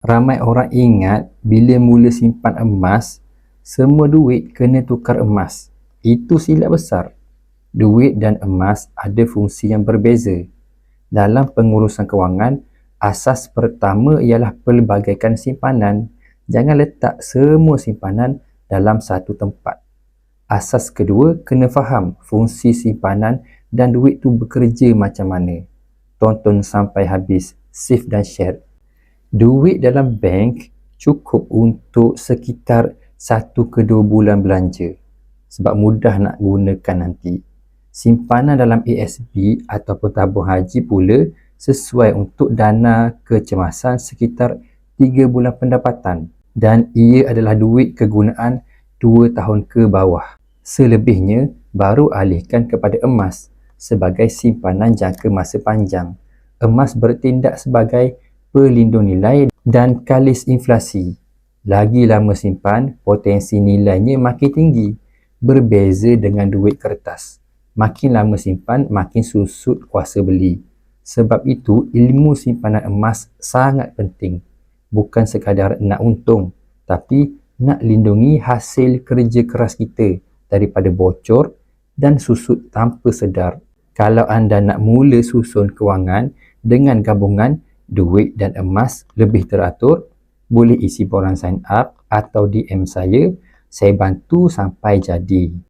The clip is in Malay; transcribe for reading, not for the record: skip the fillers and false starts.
Ramai orang ingat bila mula simpan emas, semua duit kena tukar emas. Itu silap besar. Duit dan emas ada fungsi yang berbeza. Dalam pengurusan kewangan, asas pertama ialah pelbagaikan simpanan. Jangan letak semua simpanan dalam satu tempat. Asas kedua, kena faham fungsi simpanan dan duit tu bekerja macam mana. Tonton sampai habis, save dan share. Duit dalam bank cukup untuk sekitar 1 ke 2 bulan belanja sebab mudah nak gunakan nanti. Simpanan dalam ASB ataupun tabung haji pula sesuai untuk dana kecemasan sekitar 3 bulan pendapatan dan ia adalah duit kegunaan 2 tahun ke bawah. Selebihnya baru alihkan kepada emas sebagai simpanan jangka masa panjang. Emas bertindak sebagai pelindung nilai dan kalis inflasi. Lagi lama simpan, potensi nilainya makin tinggi. Berbeza dengan duit kertas. Makin lama simpan, makin susut kuasa beli. Sebab itu, ilmu simpanan emas sangat penting. Bukan sekadar nak untung, tapi nak lindungi hasil kerja keras kita daripada bocor dan susut tanpa sedar. Kalau anda nak mula susun kewangan dengan gabungan duit dan emas lebih teratur, boleh isi borang sign up atau DM saya bantu sampai jadi.